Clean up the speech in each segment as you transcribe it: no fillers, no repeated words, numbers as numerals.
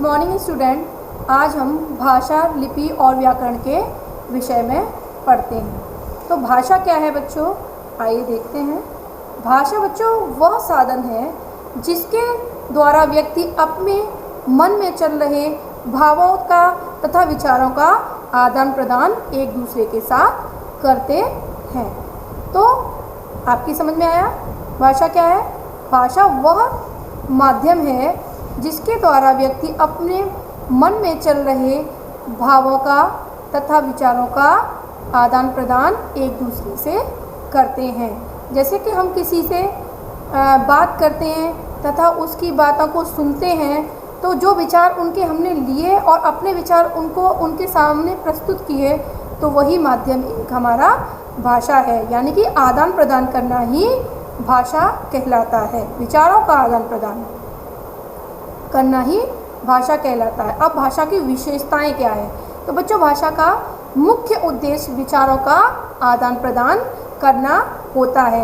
Morning student, आज हम भाषा, लिपि और व्याकरण के विषय में पढ़ते हैं। तो भाषा क्या है बच्चों, आइए देखते हैं। भाषा बच्चों वह साधन है जिसके द्वारा व्यक्ति अपने मन में चल रहे भावों का तथा विचारों का आदान प्रदान एक दूसरे के साथ करते हैं। तो आपकी समझ में आया भाषा क्या है? भाषा वह माध्यम है जिसके द्वारा व्यक्ति अपने मन में चल रहे भावों का तथा विचारों का आदान प्रदान एक दूसरे से करते हैं। जैसे कि हम किसी से बात करते हैं तथा उसकी बातों को सुनते हैं, तो जो विचार उनके हमने लिए और अपने विचार उनके सामने प्रस्तुत किए, तो वही माध्यम एक हमारा भाषा है। यानी कि आदान प्रदान करना ही भाषा कहलाता है। विचारों का आदान प्रदान करना ही भाषा कहलाता है। अब भाषा की विशेषताएं क्या है? तो बच्चों, भाषा का मुख्य उद्देश्य विचारों का आदान प्रदान करना होता है।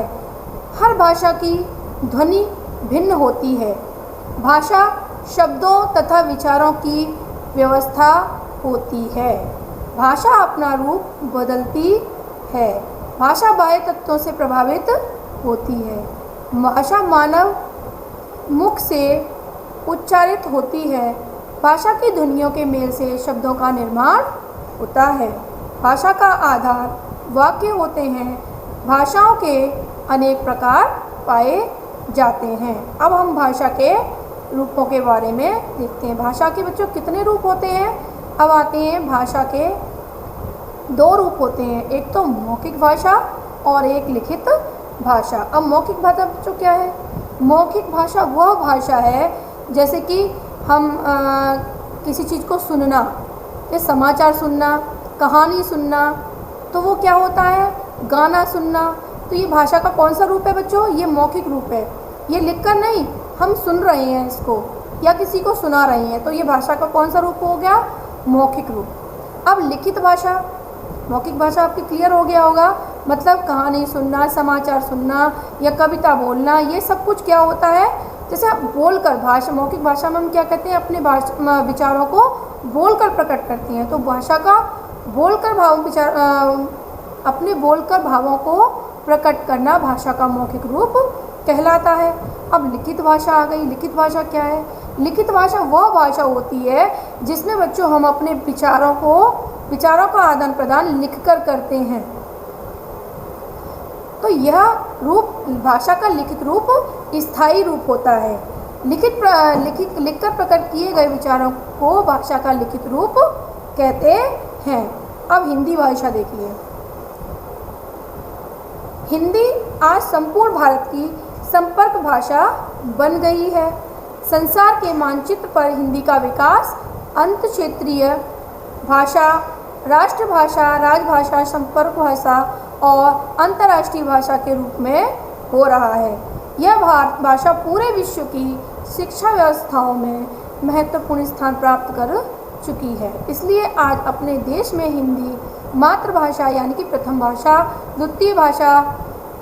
हर भाषा की ध्वनि भिन्न होती है। भाषा शब्दों तथा विचारों की व्यवस्था होती है। भाषा अपना रूप बदलती है। भाषा बाह्य तत्वों से प्रभावित होती है। भाषा मानव मुख से उच्चारित होती है। भाषा की ध्वनियों के मेल से शब्दों का निर्माण होता है। भाषा का आधार वाक्य होते हैं। भाषाओं के अनेक प्रकार पाए जाते हैं। अब हम भाषा के रूपों के बारे में देखते हैं। भाषा के बच्चों कितने रूप होते हैं? अब आते हैं, भाषा के दो रूप होते हैं, एक तो मौखिक भाषा और एक लिखित भाषा। अब मौखिक भाषा बच्चों क्या है? मौखिक भाषा वह भाषा है जैसे कि हम किसी चीज़ को सुनना, ये समाचार सुनना, कहानी सुनना, तो वो क्या होता है? गाना सुनना। तो ये भाषा का कौन सा रूप है बच्चों? ये मौखिक रूप है। ये लिखकर नहीं, हम सुन रहे हैं इसको या किसी को सुना रहे हैं, तो ये भाषा का कौन सा रूप हो गया? मौखिक रूप। अब लिखित भाषा, मौखिक भाषा आपकी क्लियर हो गया होगा, मतलब कहानी सुनना, समाचार सुनना या कविता बोलना, ये सब कुछ क्या होता है? जैसे आप बोलकर भाषा, मौखिक भाषा में हम क्या कहते हैं? अपने विचारों को बोलकर प्रकट करते हैं। तो भाषा का बोलकर अपने बोलकर भावों को प्रकट करना भाषा का मौखिक रूप कहलाता है। अब लिखित भाषा आ गई। लिखित भाषा क्या है? लिखित भाषा वह भाषा होती है जिसमें बच्चों हम अपने विचारों का आदान प्रदान लिखकर करते हैं। तो यह रूप, भाषा का लिखित रूप स्थायी रूप होता है। लिखकर प्रकट किए गए विचारों को भाषा का लिखित रूप कहते हैं। अब हिंदी भाषा देखिए। हिंदी आज संपूर्ण भारत की संपर्क भाषा बन गई है। संसार के मानचित्र पर हिंदी का विकास अंत क्षेत्रीय भाषा, राष्ट्रभाषा, राजभाषा, संपर्क भाषा और अंतर्राष्ट्रीय भाषा के रूप में हो रहा है। यह भाषा पूरे विश्व की शिक्षा व्यवस्थाओं में महत्वपूर्ण स्थान प्राप्त कर चुकी है। इसलिए आज अपने देश में हिंदी मातृभाषा यानी कि प्रथम भाषा, द्वितीय भाषा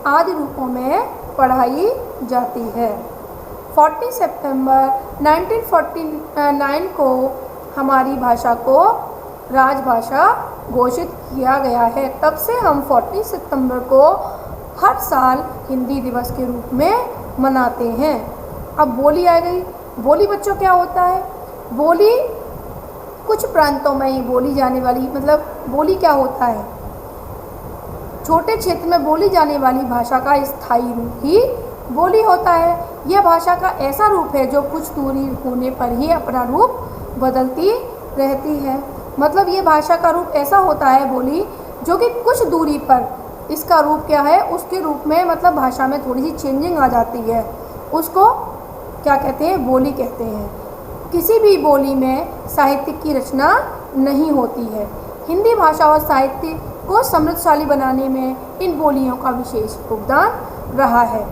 आदि रूपों में पढ़ाई जाती है। 40 सितंबर 1949 को हमारी भाषा को राजभाषा घोषित किया गया है। तब से हम 40 सितंबर को हर साल हिंदी दिवस के रूप में मनाते हैं। अब बोली आ गई। बोली बच्चों क्या होता है? बोली कुछ प्रांतों में ही बोली जाने वाली, मतलब बोली क्या होता है? छोटे क्षेत्र में बोली जाने वाली भाषा का स्थायी रूप ही बोली होता है। यह भाषा का ऐसा रूप है जो कुछ दूरी होने पर ही अपना रूप बदलती रहती है। मतलब ये भाषा का रूप ऐसा होता है बोली, जो कि कुछ दूरी पर इसका रूप क्या है, उसके रूप में मतलब भाषा में थोड़ी सी चेंजिंग आ जाती है, उसको क्या कहते हैं? बोली कहते हैं। किसी भी बोली में साहित्य की रचना नहीं होती है। हिंदी भाषा और साहित्य को समृद्धशाली बनाने में इन बोलियों का विशेष योगदान रहा है।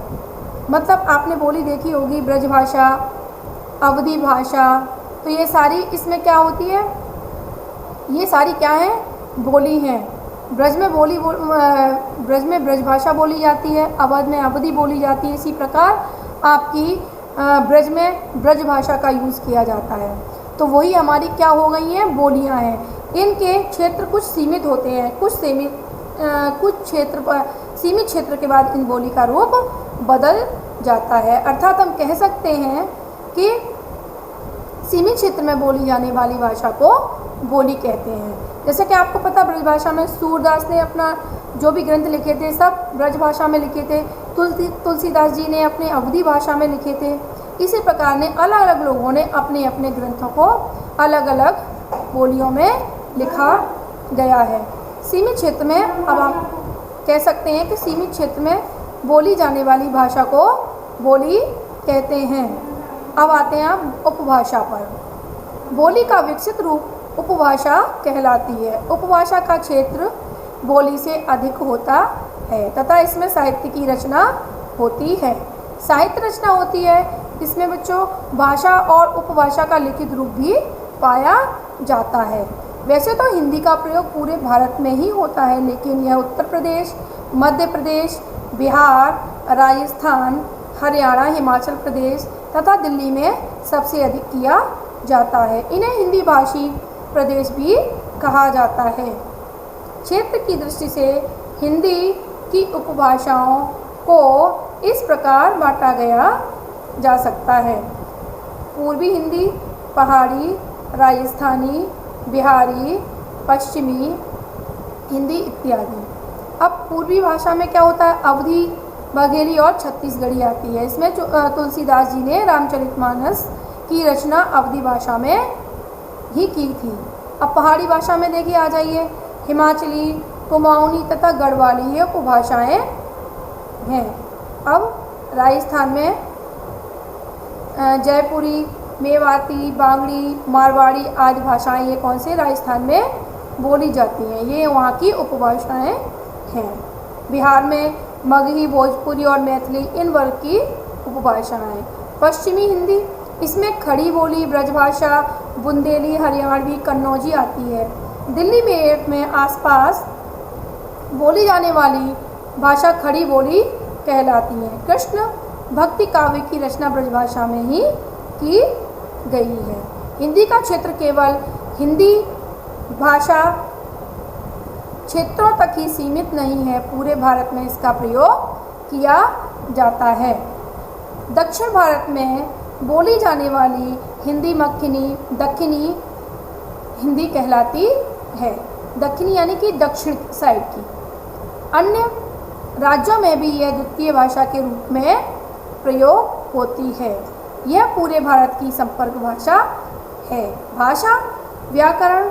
मतलब आपने बोली देखी होगी, ब्रजभाषा, अवधी भाषा, तो ये सारी इसमें क्या होती है? ये सारी क्या है? बोली हैं। ब्रज में ब्रजभाषा बोली जाती है, अवध में अवधी बोली जाती है। इसी प्रकार आपकी ब्रज में ब्रज भाषा का यूज़ किया जाता है। तो वही हमारी क्या हो गई हैं, बोलियां हैं। इनके क्षेत्र कुछ सीमित होते हैं, कुछ क्षेत्र पर सीमित क्षेत्र के बाद इन बोली का रूप बदल जाता है। अर्थात हम कह सकते हैं कि सीमित क्षेत्र में बोली जाने वाली भाषा को बोली कहते हैं। जैसे कि आपको पता, ब्रज भाषा में सूरदास ने अपना जो भी ग्रंथ लिखे थे सब ब्रज भाषा में लिखे थे। तुलसीदास जी ने अपने अवधी भाषा में लिखे थे। इसी प्रकार ने अलग अलग लोगों ने अपने अपने ग्रंथों को अलग अलग बोलियों में लिखा गया है। सीमित क्षेत्र में अब हम कह सकते हैं कि सीमित क्षेत्र में बोली जाने वाली भाषा को बोली कहते हैं। अब आते हैं हम उपभाषा पर। बोली का विकसित रूप उपभाषा कहलाती है। उपभाषा का क्षेत्र बोली से अधिक होता है तथा इसमें साहित्य की रचना होती है। साहित्य रचना होती है, इसमें बच्चों भाषा और उपभाषा का लिखित रूप भी पाया जाता है। वैसे तो हिंदी का प्रयोग पूरे भारत में ही होता है, लेकिन यह उत्तर प्रदेश, मध्य प्रदेश, बिहार, राजस्थान, हरियाणा, हिमाचल प्रदेश तथा दिल्ली में सबसे अधिक किया जाता है। इन्हें हिंदी भाषी प्रदेश भी कहा जाता है। क्षेत्र की दृष्टि से हिंदी की उपभाषाओं को इस प्रकार बांटा गया जा सकता है: पूर्वी हिंदी, पहाड़ी, राजस्थानी, बिहारी, पश्चिमी हिंदी इत्यादि। अब पूर्वी भाषा में क्या होता है, अवधी, बघेली और छत्तीसगढ़ी आती है। इसमें तुलसीदास जी ने रामचरितमानस की रचना अवधी भाषा में ही की थी। अब पहाड़ी भाषा में देखिए, आ जाइए, हिमाचली, कुमाऊनी तथा गढ़वाली ये उपभाषाएँ हैं। अब राजस्थान में जयपुरी, मेवाती, बांगड़ी, मारवाड़ी आदि भाषाएं ये कौन से राजस्थान में बोली जाती हैं, ये वहाँ की उपभाषाएं हैं। बिहार में मगही, भोजपुरी और मैथिली इन वर्ग की उपभाषाएं। पश्चिमी हिंदी, इसमें खड़ी बोली, ब्रजभाषा, बुंदेली, हरियाणवी, कन्नौजी आती है। दिल्ली में आसपास बोली जाने वाली भाषा खड़ी बोली कहलाती है। कृष्ण भक्ति काव्य की रचना ब्रजभाषा में ही की गई है। हिंदी का क्षेत्र केवल हिंदी भाषा क्षेत्रों तक ही सीमित नहीं है, पूरे भारत में इसका प्रयोग किया जाता है। दक्षिण भारत में बोली जाने वाली हिंदी दक्षिणी हिंदी कहलाती है। दक्षिणी यानी कि दक्षिण साइड की। अन्य राज्यों में भी यह द्वितीय भाषा के रूप में प्रयोग होती है। यह पूरे भारत की संपर्क भाषा है। भाषा व्याकरण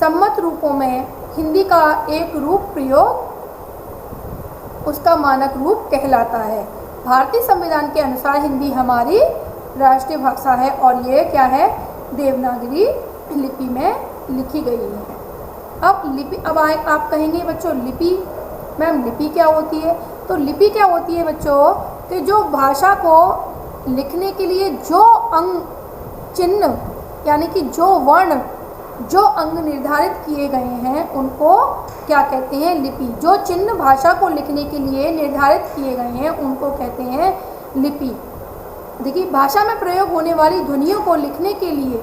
सम्मत रूपों में हिंदी का एक रूप प्रयोग उसका मानक रूप कहलाता है। भारतीय संविधान के अनुसार हिंदी हमारी राष्ट्रीय भाषा है और ये क्या है, देवनागरी लिपि में लिखी गई है। अब लिपि, अब आप कहेंगे बच्चों लिपि, मैम लिपि क्या होती है? तो लिपि क्या होती है बच्चों कि जो भाषा को लिखने के लिए जो अंग चिन्ह यानी कि जो वर्ण जो अंग निर्धारित किए गए हैं उनको क्या कहते हैं, लिपि। जो चिन्ह भाषा को लिखने के लिए निर्धारित किए गए हैं उनको कहते हैं लिपि। देखिए, भाषा में प्रयोग होने वाली ध्वनियों को लिखने के लिए,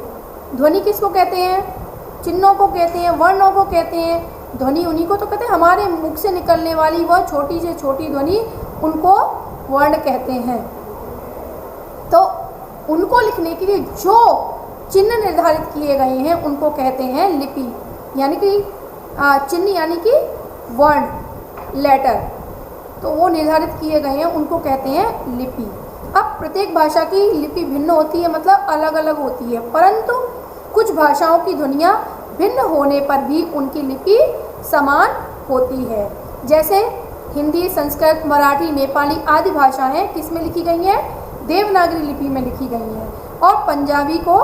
ध्वनि किसको कहते हैं, चिन्हों को कहते हैं, वर्णों को कहते हैं। ध्वनि उन्हीं को तो कहते हैं, हमारे मुख से निकलने वाली वह छोटी से छोटी ध्वनि उनको वर्ण कहते हैं। तो उनको लिखने के लिए जो चिन्ह निर्धारित किए गए हैं उनको कहते हैं लिपि, यानी कि चिन्ह यानी कि वर्ण, लेटर, तो वो निर्धारित किए गए हैं उनको कहते हैं लिपि। अब प्रत्येक भाषा की लिपि भिन्न होती है, मतलब अलग अलग होती है, परंतु कुछ भाषाओं की ध्वनियाँ भिन्न होने पर भी उनकी लिपि समान होती है। जैसे हिंदी, संस्कृत, मराठी, नेपाली आदि भाषाएं किस में लिखी गई हैं, देवनागरी लिपि में लिखी गई हैं। और पंजाबी को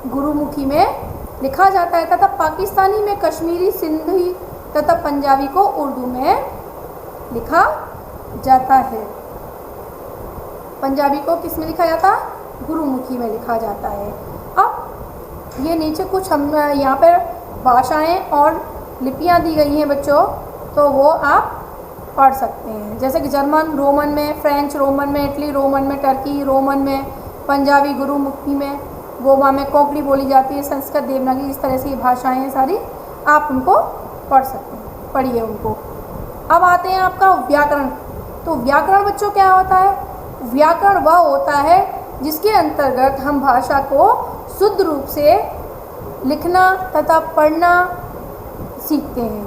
गुरुमुखी में लिखा जाता है तथा पाकिस्तानी में कश्मीरी, सिंधी तथा पंजाबी को उर्दू में लिखा जाता है। पंजाबी को किस में लिखा जाता है, गुरुमुखी में लिखा जाता है। अब ये नीचे कुछ हम यहाँ पर भाषाएं और लिपियाँ दी गई हैं बच्चों, तो वो आप पढ़ सकते हैं। जैसे कि जर्मन रोमन में, फ्रेंच रोमन में, इटली रोमन में, टर्की रोमन में, पंजाबी गुरुमुखी में, गोवा में कोंकणी बोली जाती है, संस्कृत, देवनागरी, इस तरह से ये भाषाएं हैं सारी, आप उनको पढ़ सकते हैं, पढ़िए उनको। अब आते हैं आपका व्याकरण। तो व्याकरण बच्चों क्या होता है? व्याकरण वह होता है जिसके अंतर्गत हम भाषा को शुद्ध रूप से लिखना तथा पढ़ना सीखते हैं।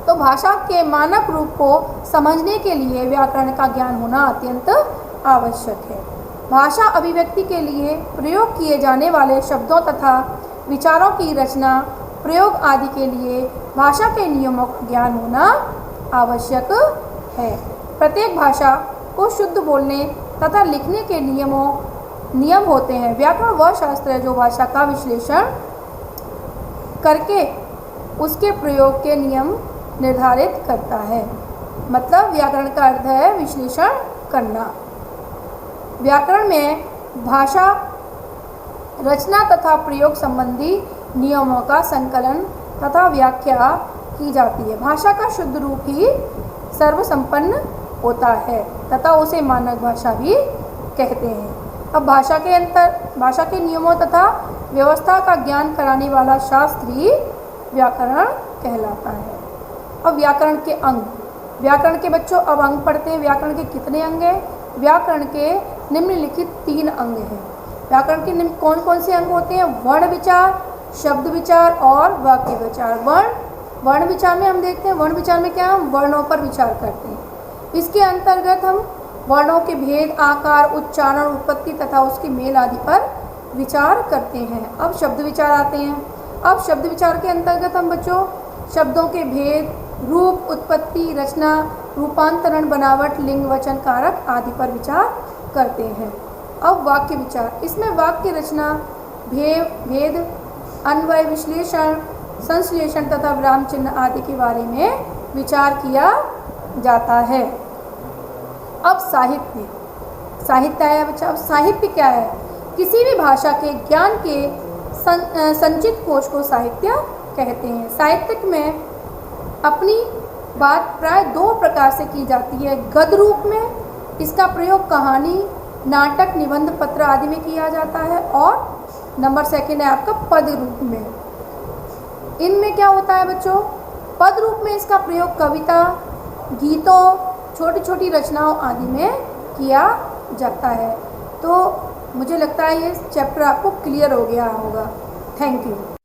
तो भाषा के मानक रूप को समझने के लिए व्याकरण का ज्ञान होना अत्यंत आवश्यक है। भाषा अभिव्यक्ति के लिए प्रयोग किए जाने वाले शब्दों तथा विचारों की रचना, प्रयोग आदि के लिए भाषा के नियमों का ज्ञान होना आवश्यक है। प्रत्येक भाषा को शुद्ध बोलने तथा लिखने के नियम होते हैं। व्याकरण वह शास्त्र है जो भाषा का विश्लेषण करके उसके प्रयोग के नियम निर्धारित करता है। मतलब व्याकरण का अर्थ है विश्लेषण करना। व्याकरण में भाषा रचना तथा प्रयोग संबंधी नियमों का संकलन तथा व्याख्या की जाती है। भाषा का शुद्ध रूप ही सर्वसंपन्न होता है तथा उसे मानक भाषा भी कहते हैं। अब भाषा के नियमों तथा व्यवस्था का ज्ञान कराने वाला शास्त्र ही व्याकरण कहलाता है। अब व्याकरण के अंग, व्याकरण के बच्चों अब अंग पढ़ते हैं। व्याकरण के कितने अंग हैं? व्याकरण के निम्नलिखित 3 अंग हैं। व्याकरण के कौन कौन से अंग होते हैं? वर्ण विचार, शब्द विचार और वाक्य विचार। वर्ण विचार में हम देखते हैं, वर्ण विचार में क्या, हम वर्णों पर विचार करते हैं। इसके अंतर्गत हम वर्णों के भेद, आकार, उच्चारण, उत्पत्ति तथा उसके मेल आदि पर विचार करते हैं। अब शब्द विचार आते हैं। अब शब्द विचार के अंतर्गत हम बच्चों शब्दों के भेद, रूप, उत्पत्ति, रचना, रूपांतरण, बनावट, लिंग, वचन, कारक आदि पर विचार करते हैं। अब वाक्य विचार, इसमें वाक्य रचना, भेद, अन्वय, विश्लेषण, संश्लेषण तथा विराम चिन्ह आदि के बारे में विचार किया जाता है। अब साहित्य आया बच्चा। अब साहित्य क्या है? किसी भी भाषा के ज्ञान के संचित कोश को साहित्य कहते हैं। साहित्य में अपनी बात प्राय 2 प्रकार से की जाती है। गद्य रूप में इसका प्रयोग कहानी, नाटक, निबंध, पत्र आदि में किया जाता है, और नंबर 2 है आपका पद रूप में। इनमें क्या होता है बच्चों? पद रूप में इसका प्रयोग कविता, गीतों, छोटी छोटी रचनाओं आदि में किया जाता है। तो मुझे लगता है ये चैप्टर आपको क्लियर हो गया होगा। Thank you.